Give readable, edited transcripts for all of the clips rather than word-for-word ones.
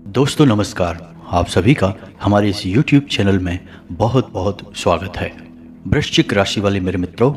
दोस्तों नमस्कार। आप सभी का हमारे इस YouTube चैनल में बहुत बहुत स्वागत है। वृश्चिक राशि वाले मेरे मित्रों,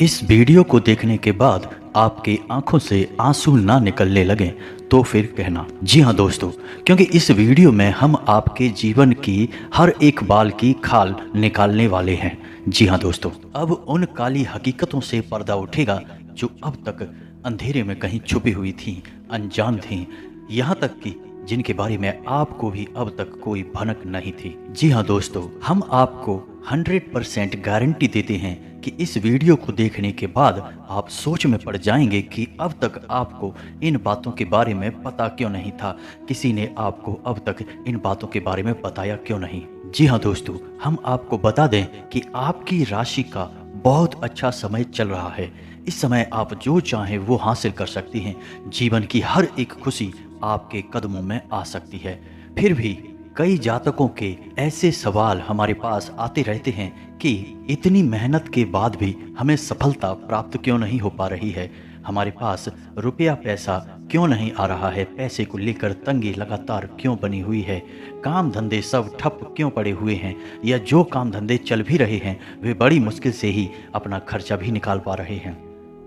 इस वीडियो को देखने के बाद आपके आंखों से आंसू ना निकलने लगे तो फिर कहना। जी हाँ दोस्तों, क्योंकि इस वीडियो में हम आपके जीवन की हर एक बाल की खाल निकालने वाले हैं। जी हाँ दोस्तों, अब उन काली हकीकतों से पर्दा उठेगा जो अब तक अंधेरे में कहीं छुपी हुई थी, अनजान थी, यहाँ तक कि जिनके बारे में आपको भी अब तक कोई भनक नहीं थी। जी हाँ दोस्तों, हम आपको 100% गारंटी देते हैं कि इस वीडियो को देखने के बाद आप सोच में पड़ जाएंगे कि अब तक आपको इन बातों के बारे में पता क्यों नहीं था, किसी ने आपको अब तक इन बातों के बारे में बताया क्यों नहीं। जी हाँ दोस्तों, हम आपको बता दें कि आपकी राशि का बहुत अच्छा समय चल रहा है। इस समय आप जो चाहें वो हासिल कर सकती हैं। जीवन की हर एक खुशी आपके कदमों में आ सकती है। फिर भी कई जातकों के ऐसे सवाल हमारे पास आते रहते हैं कि इतनी मेहनत के बाद भी हमें सफलता प्राप्त क्यों नहीं हो पा रही है, हमारे पास रुपया पैसा क्यों नहीं आ रहा है, पैसे को लेकर तंगी लगातार क्यों बनी हुई है, काम धंधे सब ठप क्यों पड़े हुए हैं, या जो काम धंधे चल भी रहे हैं वे बड़ी मुश्किल से ही अपना खर्चा भी निकाल पा रहे हैं।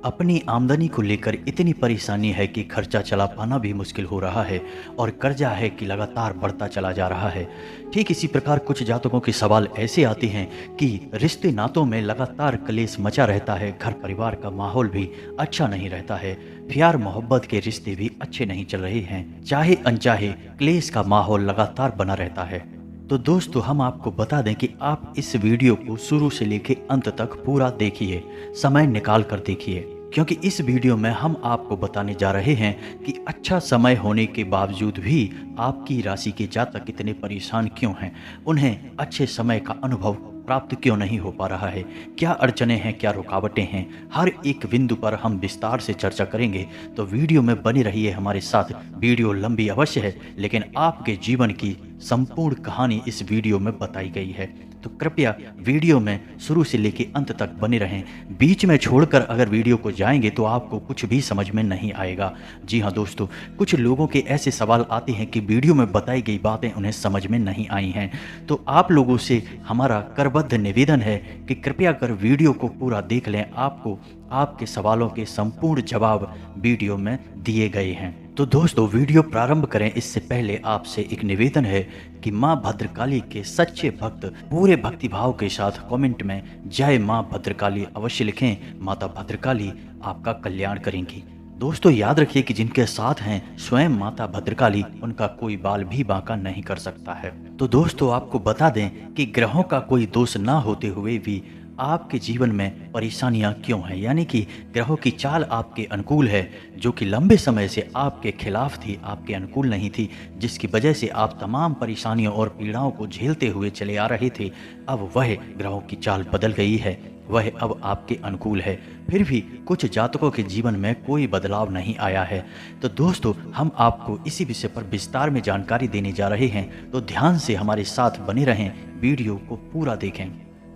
अपनी आमदनी को लेकर इतनी परेशानी है कि खर्चा चला पाना भी मुश्किल हो रहा है, और कर्जा है कि लगातार बढ़ता चला जा रहा है। ठीक इसी प्रकार कुछ जातकों के सवाल ऐसे आते हैं कि रिश्ते नातों में लगातार कलेश मचा रहता है, घर परिवार का माहौल भी अच्छा नहीं रहता है, प्यार मोहब्बत के रिश्ते भी अच्छे नहीं चल रहे हैं, चाहे अनचाहे क्लेश का माहौल लगातार बना रहता है। तो दोस्तों, हम आपको बता दें कि आप इस वीडियो को शुरू से लेकर अंत तक पूरा देखिए, समय निकाल कर देखिए, क्योंकि इस वीडियो में हम आपको बताने जा रहे हैं कि अच्छा समय होने के बावजूद भी आपकी राशि के जातक कितने परेशान क्यों हैं, उन्हें अच्छे समय का अनुभव प्राप्त क्यों नहीं हो पा रहा है, क्या अड़चने हैं, क्या रुकावटें हैं, हर एक बिंदु पर हम विस्तार से चर्चा करेंगे। तो वीडियो में बनी रहिए हमारे साथ। वीडियो लंबी अवश्य है, लेकिन आपके जीवन की संपूर्ण कहानी इस वीडियो में बताई गई है। तो कृपया वीडियो में शुरू से लेकर अंत तक बने रहें। बीच में छोड़कर अगर वीडियो को जाएंगे तो आपको कुछ भी समझ में नहीं आएगा। जी हाँ दोस्तों, कुछ लोगों के ऐसे सवाल आते हैं कि वीडियो में बताई गई बातें उन्हें समझ में नहीं आई हैं। तो आप लोगों से हमारा करबद्ध निवेदन है कि कृपया कर वीडियो को पूरा देख लें। आपको आपके सवालों के संपूर्ण जवाब वीडियो में दिए गए हैं। तो दोस्तों, वीडियो प्रारंभ करें इससे पहले आपसे एक निवेदन है कि माँ भद्रकाली के सच्चे भक्त पूरे भक्तिभाव के साथ कमेंट में जय माँ भद्रकाली अवश्य लिखें। माता भद्रकाली आपका कल्याण करेंगी। दोस्तों, याद रखिए कि जिनके साथ हैं स्वयं माता भद्रकाली, उनका कोई बाल भी बांका नहीं कर सकता है। तो दोस्तों, आपको बता दें कि ग्रहों का कोई दोष ना होते हुए भी आपके जीवन में परेशानियां क्यों हैं, यानी कि ग्रहों की चाल आपके अनुकूल है, जो कि लंबे समय से आपके खिलाफ थी, आपके अनुकूल नहीं थी, जिसकी वजह से आप तमाम परेशानियों और पीड़ाओं को झेलते हुए चले आ रहे थे। अब वह ग्रहों की चाल बदल गई है, वह अब आपके अनुकूल है। फिर भी कुछ जातकों के जीवन में कोई बदलाव नहीं आया है। तो दोस्तों, हम आपको इसी विषय पर विस्तार में जानकारी देने जा रहे हैं, तो ध्यान से हमारे साथ बने रहें, वीडियो को पूरा देखें।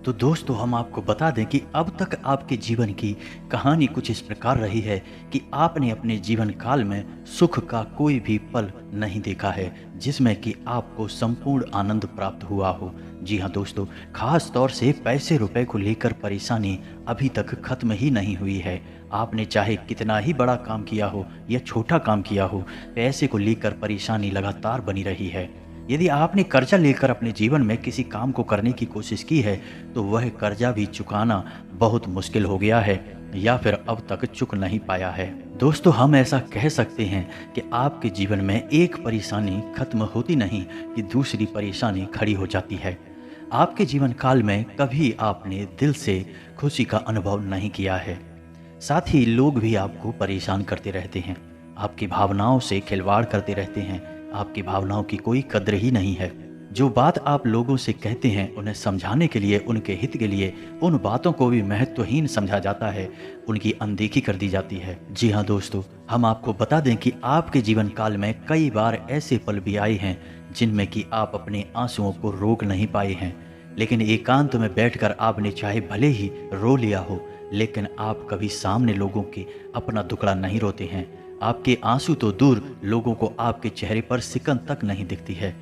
तो दोस्तों, हम आपको बता दें कि अब तक आपके जीवन की कहानी कुछ इस प्रकार रही है कि आपने अपने जीवन काल में सुख का कोई भी पल नहीं देखा है जिसमें कि आपको संपूर्ण आनंद प्राप्त हुआ हो। जी हाँ दोस्तों, खास तौर से पैसे रुपए को लेकर परेशानी अभी तक खत्म ही नहीं हुई है। आपने चाहे कितना ही बड़ा काम किया हो या छोटा काम किया हो, पैसे को लेकर परेशानी लगातार बनी रही है। यदि आपने कर्जा लेकर अपने जीवन में किसी काम को करने की कोशिश की है तो वह कर्जा भी चुकाना बहुत मुश्किल हो गया है, या फिर अब तक चुक नहीं पाया है। दोस्तों, हम ऐसा कह सकते हैं कि आपके जीवन में एक परेशानी खत्म होती नहीं कि दूसरी परेशानी खड़ी हो जाती है। आपके जीवन काल में कभी आपने दिल से खुशी का अनुभव नहीं किया है। साथ ही लोग भी आपको परेशान करते रहते हैं, आपकी भावनाओं से खिलवाड़ करते रहते हैं, आपकी भावनाओं की कोई कद्र ही नहीं है। जो बात आप लोगों से कहते हैं उन्हें समझाने के लिए, उनके हित के लिए, उन बातों को भी महत्वहीन समझा जाता है, उनकी अनदेखी कर दी जाती है। जी हाँ दोस्तों, हम आपको बता दें कि आपके जीवन काल में कई बार ऐसे पल भी आए हैं जिनमें कि आप अपने आंसुओं को रोक नहीं पाए हैं, लेकिन एकांत में बैठकर आपने चाहे भले ही रो लिया हो, लेकिन आप कभी सामने लोगों के अपना दुखड़ा नहीं रोते हैं। आपके आंसू तो दूर, लोगों को आपके चेहरे पर सिकन तक नहीं दिखती है।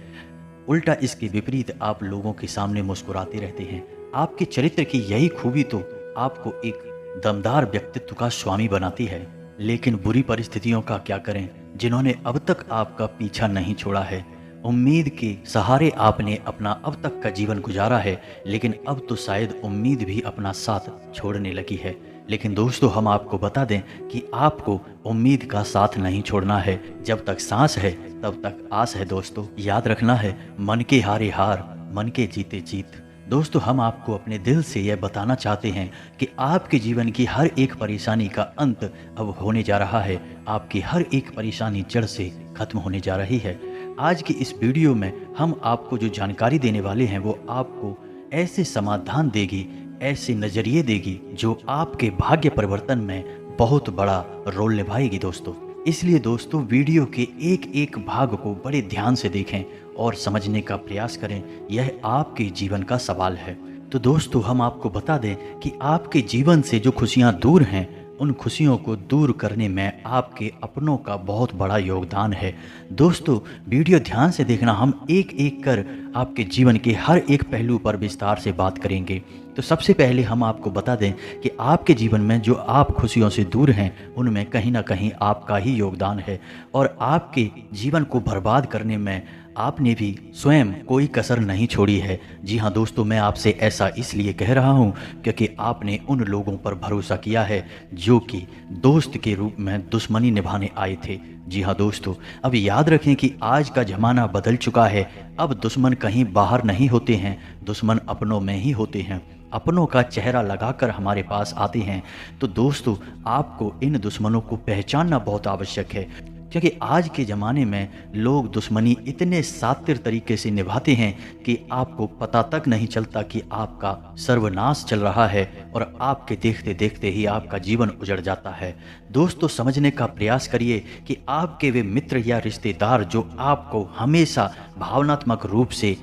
उल्टा इसके विपरीत आप लोगों के सामने मुस्कुराते रहते हैं। आपके चरित्र की यही खूबी तो आपको एक दमदार व्यक्तित्व का स्वामी बनाती है। लेकिन बुरी परिस्थितियों का क्या करें, जिन्होंने अब तक आपका पीछा नहीं छोड़ा है। उम्मीद के सहारे आपने अपना अब तक का जीवन गुजारा है, लेकिन अब तो शायद उम्मीद भी अपना साथ छोड़ने लगी है। लेकिन दोस्तों, हम आपको बता दें कि आपको उम्मीद का साथ नहीं छोड़ना है। जब तक सांस है तब तक आस है दोस्तों। याद रखना है, मन के हारे हार, मन के जीते जीत। दोस्तों, हम आपको अपने दिल से यह बताना चाहते हैं कि आपके जीवन की हर एक परेशानी का अंत अब होने जा रहा है। आपकी हर एक परेशानी जड़ से खत्म होने जा रही है। आज की इस वीडियो में हम आपको जो जानकारी देने वाले हैं वो आपको ऐसे समाधान देगी, ऐसे नज़रिए देगी जो आपके भाग्य परिवर्तन में बहुत बड़ा रोल निभाएगी दोस्तों। इसलिए दोस्तों, वीडियो के एक एक भाग को बड़े ध्यान से देखें और समझने का प्रयास करें। यह आपके जीवन का सवाल है। तो दोस्तों, हम आपको बता दें कि आपके जीवन से जो खुशियां दूर हैं, उन खुशियों को दूर करने में आपके अपनों का बहुत बड़ा योगदान है। दोस्तों, वीडियो ध्यान से देखना, हम एक एक कर आपके जीवन के हर एक पहलू पर विस्तार से बात करेंगे। तो सबसे पहले हम आपको बता दें कि आपके जीवन में जो आप खुशियों से दूर हैं, उनमें कहीं ना कहीं आपका ही योगदान है और आपके जीवन को बर्बाद करने में आपने भी स्वयं कोई कसर नहीं छोड़ी है। जी हाँ दोस्तों, मैं आपसे ऐसा इसलिए कह रहा हूँ क्योंकि आपने उन लोगों पर भरोसा किया है जो कि दोस्त के रूप में दुश्मनी निभाने आए थे। जी हाँ दोस्तों, अब याद रखें कि आज का ज़माना बदल चुका है। अब दुश्मन कहीं बाहर नहीं होते हैं, दुश्मन अपनों में ही होते हैं। अपनों का चेहरा लगाकर हमारे पास आते हैं। तो दोस्तों, आपको इन दुश्मनों को पहचानना बहुत आवश्यक है, क्योंकि आज के ज़माने में लोग दुश्मनी इतने शातिर तरीके से निभाते हैं कि आपको पता तक नहीं चलता कि आपका सर्वनाश चल रहा है और आपके देखते देखते ही आपका जीवन उजड़ जाता है। दोस्तों, समझने का प्रयास करिए कि आपके वे मित्र या रिश्तेदार जो आपको हमेशा भावनात्मक रूप से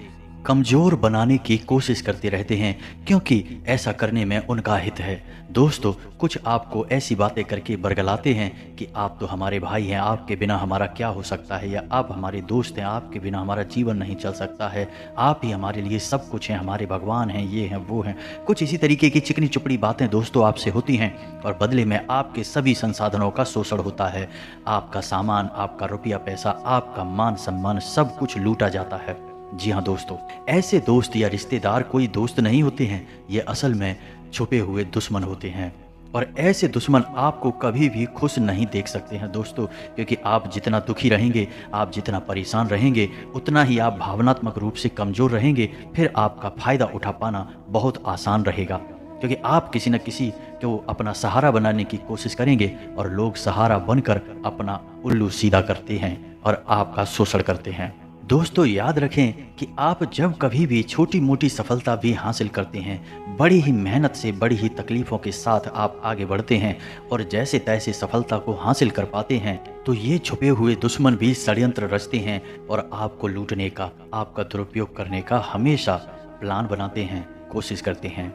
कमज़ोर बनाने की कोशिश करते रहते हैं, क्योंकि ऐसा करने में उनका हित है। दोस्तों, कुछ आपको ऐसी बातें करके बरगलाते हैं कि आप तो हमारे भाई हैं, आपके बिना हमारा क्या हो सकता है, या आप हमारे दोस्त हैं, आपके बिना हमारा जीवन नहीं चल सकता है, आप ही हमारे लिए सब कुछ हैं, हमारे भगवान हैं, ये हैं वो हैं। कुछ इसी तरीके की चिकनी चुपड़ी बातें दोस्तों आपसे होती हैं और बदले में आपके सभी संसाधनों का शोषण होता है। आपका सामान, आपका रुपया पैसा, आपका मान सम्मान सब कुछ लूटा जाता है। जी हाँ दोस्तों, ऐसे दोस्त या रिश्तेदार कोई दोस्त नहीं होते हैं, ये असल में छुपे हुए दुश्मन होते हैं। और ऐसे दुश्मन आपको कभी भी खुश नहीं देख सकते हैं दोस्तों, क्योंकि आप जितना दुखी रहेंगे, आप जितना परेशान रहेंगे, उतना ही आप भावनात्मक रूप से कमज़ोर रहेंगे। फिर आपका फ़ायदा उठा पाना बहुत आसान रहेगा, क्योंकि आप किसी न किसी को अपना सहारा बनाने की कोशिश करेंगे और लोग सहारा बनकर अपना उल्लू सीधा करते हैं और आपका शोषण करते हैं। दोस्तों, याद रखें कि आप जब कभी भी छोटी मोटी सफलता भी हासिल करते हैं, बड़ी ही मेहनत से, बड़ी ही तकलीफ़ों के साथ आप आगे बढ़ते हैं और जैसे तैसे सफलता को हासिल कर पाते हैं, तो ये छुपे हुए दुश्मन भी षड्यंत्र रचते हैं और आपको लूटने का, आपका दुरुपयोग करने का हमेशा प्लान बनाते हैं, कोशिश करते हैं।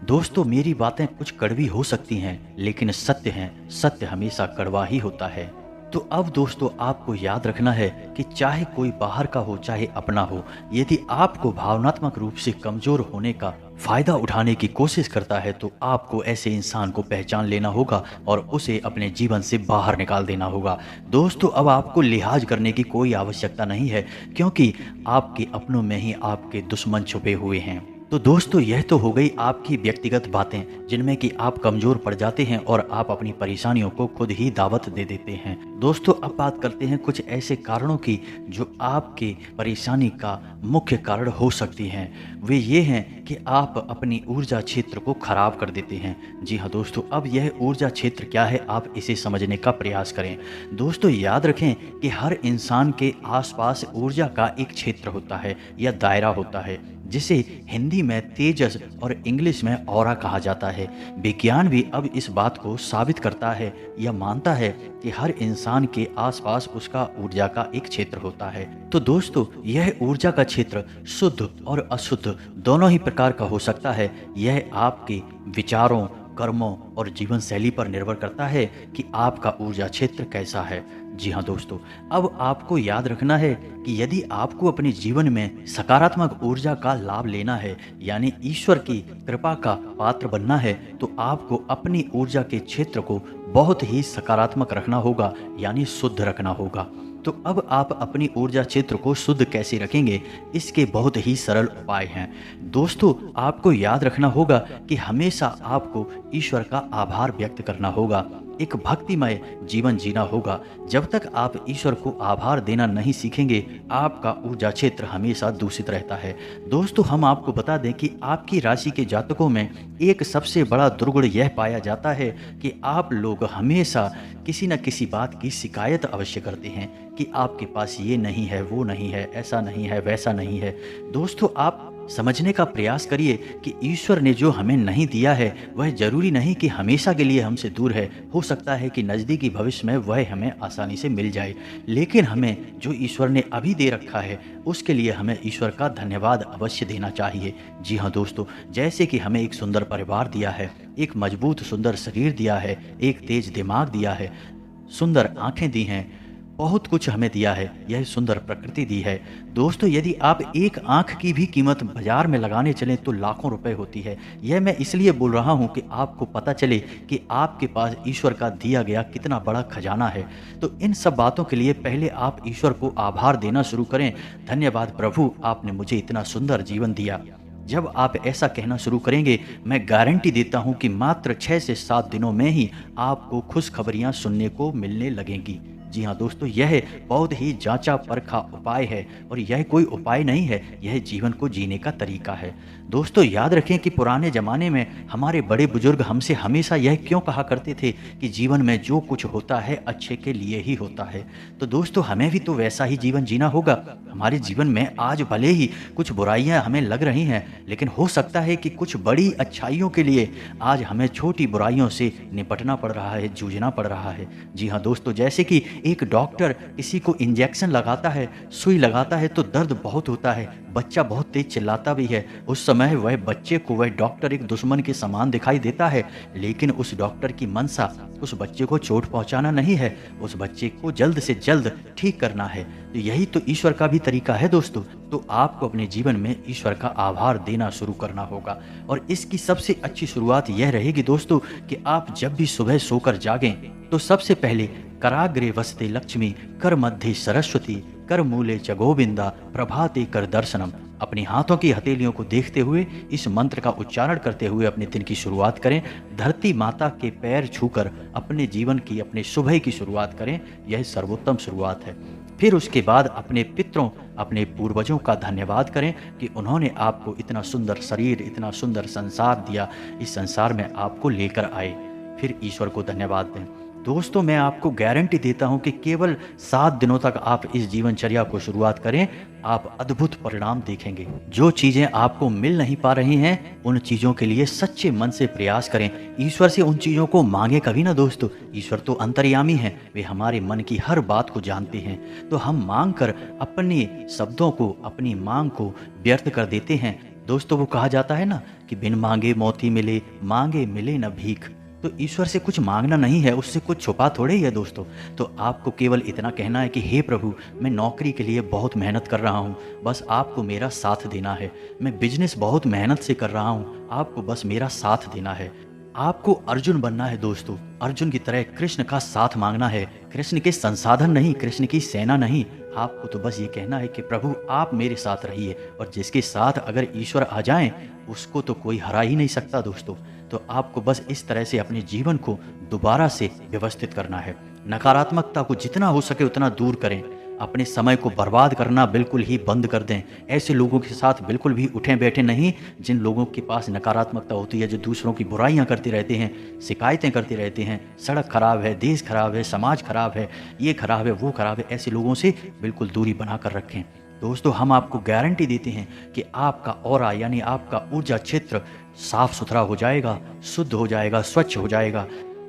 दोस्तों, मेरी बातें कुछ कड़वी हो सकती हैं, लेकिन सत्य हैं, सत्य हमेशा कड़वा ही होता है। तो अब दोस्तों, आपको याद रखना है कि चाहे कोई बाहर का हो, चाहे अपना हो, यदि आपको भावनात्मक रूप से कमज़ोर होने का फ़ायदा उठाने की कोशिश करता है, तो आपको ऐसे इंसान को पहचान लेना होगा और उसे अपने जीवन से बाहर निकाल देना होगा। दोस्तों, अब आपको लिहाज करने की कोई आवश्यकता नहीं है, क्योंकि आपके अपनों में ही आपके दुश्मन छुपे हुए हैं। तो दोस्तों, यह तो हो गई आपकी व्यक्तिगत बातें, जिनमें कि आप कमज़ोर पड़ जाते हैं और आप अपनी परेशानियों को खुद ही दावत दे देते हैं। दोस्तों, अब बात करते हैं कुछ ऐसे कारणों की जो आपके परेशानी का मुख्य कारण हो सकती हैं। वे ये हैं कि आप अपनी ऊर्जा क्षेत्र को खराब कर देते हैं। जी हाँ दोस्तों, अब यह ऊर्जा क्षेत्र क्या है, आप इसे समझने का प्रयास करें। दोस्तों, याद रखें कि हर इंसान के आसपास ऊर्जा का एक क्षेत्र होता है या दायरा होता है, जिसे हिंदी में तेजस और इंग्लिश में ऑरा कहा जाता है। विज्ञान भी अब इस बात को साबित करता है या मानता है कि हर इंसान के आसपास उसका ऊर्जा का एक क्षेत्र होता है। तो दोस्तों, यह ऊर्जा का क्षेत्र शुद्ध और अशुद्ध दोनों ही प्रकार का हो सकता है। यह आपके विचारों, कर्मों और जीवन शैली पर निर्भर करता है कि आपका ऊर्जा क्षेत्र कैसा है। जी हाँ दोस्तों, अब आपको याद रखना है कि यदि आपको अपने जीवन में सकारात्मक ऊर्जा का लाभ लेना है, यानी ईश्वर की कृपा का पात्र बनना है, तो आपको अपनी ऊर्जा के क्षेत्र को बहुत ही सकारात्मक रखना होगा, यानी शुद्ध रखना होगा। तो अब आप अपनी ऊर्जा क्षेत्र को शुद्ध कैसे रखेंगे, इसके बहुत ही सरल उपाय हैं। दोस्तों, आपको याद रखना होगा कि हमेशा आपको ईश्वर का आभार व्यक्त करना होगा, एक भक्तिमय जीवन जीना होगा। जब तक आप ईश्वर को आभार देना नहीं सीखेंगे, आपका ऊर्जा क्षेत्र हमेशा दूषित रहता है। दोस्तों, हम आपको बता दें कि आपकी राशि के जातकों में एक सबसे बड़ा दुर्गुण यह पाया जाता है कि आप लोग हमेशा किसी न किसी बात की शिकायत अवश्य करते हैं कि आपके पास ये नहीं है, वो नहीं है, ऐसा नहीं है, वैसा नहीं है। दोस्तों, आप समझने का प्रयास करिए कि ईश्वर ने जो हमें नहीं दिया है वह जरूरी नहीं कि हमेशा के लिए हमसे दूर है। हो सकता है कि नज़दीकी भविष्य में वह हमें आसानी से मिल जाए, लेकिन हमें जो ईश्वर ने अभी दे रखा है उसके लिए हमें ईश्वर का धन्यवाद अवश्य देना चाहिए। जी हाँ दोस्तों, जैसे कि हमें एक सुंदर परिवार दिया है, एक मजबूत सुंदर शरीर दिया है, एक तेज दिमाग दिया है, सुंदर आंखें दी हैं, बहुत कुछ हमें दिया है, यह सुंदर प्रकृति दी है। दोस्तों, यदि आप एक आंख की भी कीमत बाजार में लगाने चलें तो लाखों रुपए होती है। यह मैं इसलिए बोल रहा हूं कि आपको पता चले कि आपके पास ईश्वर का दिया गया कितना बड़ा खजाना है। तो इन सब बातों के लिए पहले आप ईश्वर को आभार देना शुरू करें। धन्यवाद प्रभु, आपने मुझे इतना सुंदर जीवन दिया। जब आप ऐसा कहना शुरू करेंगे, मैं गारंटी देता हूं कि मात्र 6 से 7 दिनों में ही आपको खुशखबरियां सुनने को मिलने लगेंगी। जी हाँ दोस्तों, यह बहुत ही जांचा परखा उपाय है और यह कोई उपाय नहीं है, यह जीवन को जीने का तरीका है। दोस्तों, याद रखें कि पुराने ज़माने में हमारे बड़े बुजुर्ग हमसे हमेशा यह क्यों कहा करते थे कि जीवन में जो कुछ होता है अच्छे के लिए ही होता है। तो दोस्तों, हमें भी तो वैसा ही जीवन जीना होगा। हमारे जीवन में आज भले ही कुछ बुराइयां हमें लग रही हैं, लेकिन हो सकता है कि कुछ बड़ी अच्छाइयों के लिए आज हमें छोटी बुराइयों से निपटना पड़ रहा है, जूझना पड़ रहा है। जी हाँ दोस्तों, जैसे कि एक डॉक्टर किसी को इंजेक्शन लगाता है, सुई लगाता है तो दर्द बहुत होता है, बच्चा बहुत तेज चिल्लाता भी है। उस समय वह बच्चे को वह डॉक्टर एक दुश्मन के समान दिखाई देता है, लेकिन उस डॉक्टर की मंशा उस बच्चे को चोट पहुंचाना नहीं है, उस बच्चे को जल्द से जल्द ठीक करना है। तो यही तो ईश्वर का भी तरीका है दोस्तों। तो आपको अपने जीवन में ईश्वर का आभार देना शुरू करना होगा और इसकी सबसे अच्छी शुरुआत यह रहेगी दोस्तों कि आप जब भी सुबह सोकर जागें तो सबसे पहले कराग्रे वसते लक्ष्मी, कर मध्य सरस्वती, कर मूले च गोविंदा, प्रभाते कर दर्शनम, अपने हाथों की हथेलियों को देखते हुए इस मंत्र का उच्चारण करते हुए अपने दिन की शुरुआत करें। धरती माता के पैर छूकर अपने जीवन की, अपने सुबह की शुरुआत करें, यह सर्वोत्तम शुरुआत है। फिर उसके बाद अपने पितरों, अपने पूर्वजों का धन्यवाद करें कि उन्होंने आपको इतना सुंदर शरीर, इतना सुंदर संसार दिया, इस संसार में आपको लेकर आए। फिर ईश्वर को धन्यवाद दें। दोस्तों, मैं आपको गारंटी देता हूं कि केवल 7 दिनों तक आप इस जीवनचर्या को शुरुआत करें, आप अद्भुत परिणाम देखेंगे। जो चीजें आपको मिल नहीं पा रही हैं, उन चीजों के लिए सच्चे मन से प्रयास करें। ईश्वर से उन चीजों को मांगे कभी ना दोस्तों। ईश्वर तो अंतर्यामी हैं, वे हमारे मन की हर बात को जानते हैं। तो हम मांग कर अपने शब्दों को, अपनी मांग को व्यर्थ कर देते हैं। दोस्तों, वो कहा जाता है ना कि बिन मांगे मोती मिले, मांगे मिले न भीख। तो ईश्वर से कुछ मांगना नहीं है, उससे कुछ छुपा थोड़े ही है दोस्तों। तो आपको केवल इतना कहना है कि हे प्रभु, मैं नौकरी के लिए बहुत मेहनत कर रहा हूँ, बस आपको मेरा साथ देना है। मैं बिजनेस बहुत मेहनत से कर रहा हूँ, आपको बस मेरा साथ देना है। आपको अर्जुन बनना है दोस्तों, अर्जुन की तरह कृष्ण का साथ मांगना है। कृष्ण के संसाधन नहीं, कृष्ण की सेना नहीं। आपको तो बस ये कहना है कि प्रभु आप मेरे साथ रहिए, और जिसके साथ अगर ईश्वर आ जाएं उसको तो कोई हरा ही नहीं सकता दोस्तों। तो आपको बस इस तरह से अपने जीवन को दोबारा से व्यवस्थित करना है। नकारात्मकता को जितना हो सके उतना दूर करें। अपने समय को बर्बाद करना बिल्कुल ही बंद कर दें। ऐसे लोगों के साथ बिल्कुल भी उठे बैठे नहीं जिन लोगों के पास नकारात्मकता होती है, जो दूसरों की बुराइयां करते रहते हैं, शिकायतें करते रहते हैं, सड़क खराब है, देश खराब है, समाज खराब है, ये खराब है, वो खराब है। ऐसे लोगों से बिल्कुल दूरी बना कर रखें। दोस्तों, हम आपको गारंटी देते हैं कि आपका ऑरा यानी आपका ऊर्जा क्षेत्र साफ सुथरा हो जाएगा, शुद्ध हो जाएगा, स्वच्छ हो जाएगा।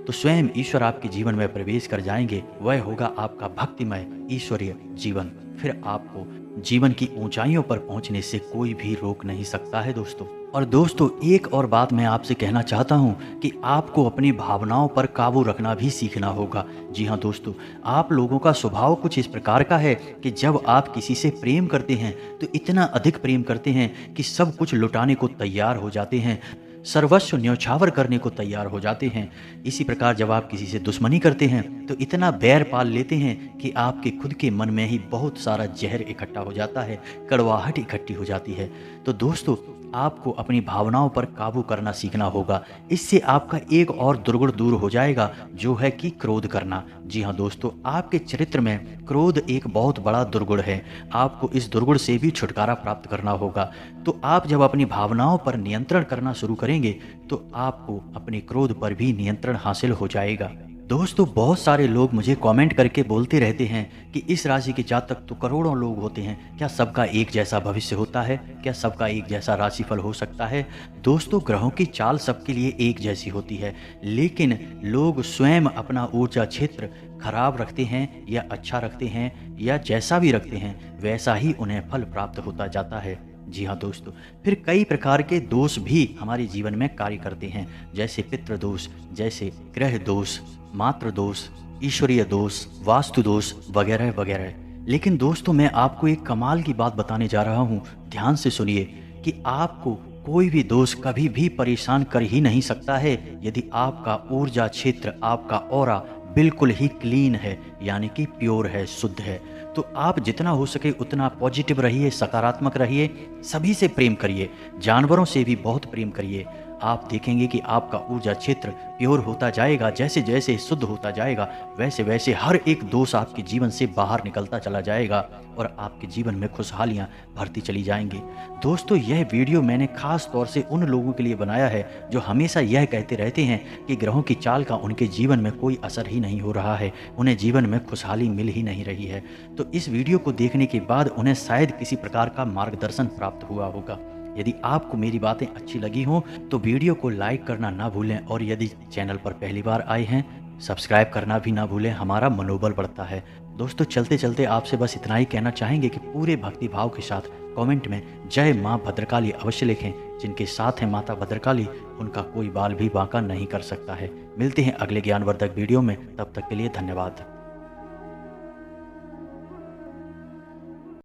तो स्वयं ईश्वर आपके जीवन में प्रवेश कर जाएंगे। वह होगा आपका भक्तिमय ईश्वरीय जीवन। फिर आपको जीवन की ऊंचाइयों पर पहुंचने से कोई भी रोक नहीं सकता है दोस्तों। और दोस्तों एक और बात मैं आपसे कहना चाहता हूँ कि आपको अपनी भावनाओं पर काबू रखना भी सीखना होगा। जी हाँ दोस्तों, आप लोगों का स्वभाव कुछ इस प्रकार का है कि जब आप किसी से प्रेम करते हैं तो इतना अधिक प्रेम करते हैं कि सब कुछ लुटाने को तैयार हो जाते हैं, सर्वस्व न्यौछावर करने को तैयार हो जाते हैं। इसी प्रकार जब आप किसी से दुश्मनी करते हैं तो इतना बैर पाल लेते हैं कि आपके खुद के मन में ही बहुत सारा जहर इकट्ठा हो जाता है, कड़वाहट इकट्ठी हो जाती है। तो दोस्तों आपको अपनी भावनाओं पर काबू करना सीखना होगा। इससे आपका एक और दुर्गुण दूर हो जाएगा, जो है कि क्रोध करना। जी हाँ दोस्तों, आपके चरित्र में क्रोध एक बहुत बड़ा दुर्गुण है। आपको इस दुर्गुण से भी छुटकारा प्राप्त करना होगा। तो आप जब अपनी भावनाओं पर नियंत्रण करना शुरू करेंगे तो आपको अपने क्रोध पर भी नियंत्रण हासिल हो जाएगा। दोस्तों बहुत सारे लोग मुझे कमेंट करके बोलते रहते हैं कि इस राशि के जातक तो करोड़ों लोग होते हैं, क्या सबका एक जैसा भविष्य होता है? क्या सबका एक जैसा राशिफल हो सकता है? दोस्तों ग्रहों की चाल सबके लिए एक जैसी होती है, लेकिन लोग स्वयं अपना ऊर्जा क्षेत्र खराब रखते हैं या अच्छा रखते हैं या जैसा भी रखते हैं वैसा ही उन्हें फल प्राप्त होता जाता है। जी हाँ दोस्तों, फिर कई प्रकार के दोष भी हमारे जीवन में कार्य करते हैं, जैसे पितृ दोष, जैसे ग्रह दोष, मातृ दोष, ईश्वरीय दोष, वास्तु दोष वगैरह वगैरह। लेकिन दोस्तों मैं आपको एक कमाल की बात बताने जा रहा हूँ, ध्यान से सुनिए कि आपको कोई भी दोष कभी भी परेशान कर ही नहीं सकता है यदि आपका ऊर्जा क्षेत्र, आपका ऑरा बिल्कुल ही क्लीन है, यानी कि प्योर है, शुद्ध है। तो आप जितना हो सके उतना पॉजिटिव रहिए, सकारात्मक रहिए, सभी से प्रेम करिए, जानवरों से भी बहुत प्रेम करिए। आप देखेंगे कि आपका ऊर्जा क्षेत्र प्योर होता जाएगा। जैसे जैसे शुद्ध होता जाएगा वैसे वैसे हर एक दोष आपके जीवन से बाहर निकलता चला जाएगा और आपके जीवन में खुशहालियाँ भरती चली जाएंगी। दोस्तों यह वीडियो मैंने खास तौर से उन लोगों के लिए बनाया है जो हमेशा यह कहते रहते हैं कि ग्रहों की चाल का उनके जीवन में कोई असर ही नहीं हो रहा है, उन्हें जीवन में खुशहाली मिल ही नहीं रही है। तो इस वीडियो को देखने के बाद उन्हें शायद किसी प्रकार का मार्गदर्शन प्राप्त हुआ होगा। यदि आपको मेरी बातें अच्छी लगी हों तो वीडियो को लाइक करना ना भूलें, और यदि चैनल पर पहली बार आए हैं सब्सक्राइब करना भी ना भूलें, हमारा मनोबल बढ़ता है। दोस्तों चलते चलते आपसे बस इतना ही कहना चाहेंगे कि पूरे भक्ति भाव के साथ कमेंट में जय माँ भद्रकाली अवश्य लिखें। जिनके साथ हैं माता भद्रकाली उनका कोई बाल भी बांका नहीं कर सकता है। मिलते हैं अगले ज्ञानवर्धक वीडियो में, तब तक के लिए धन्यवाद।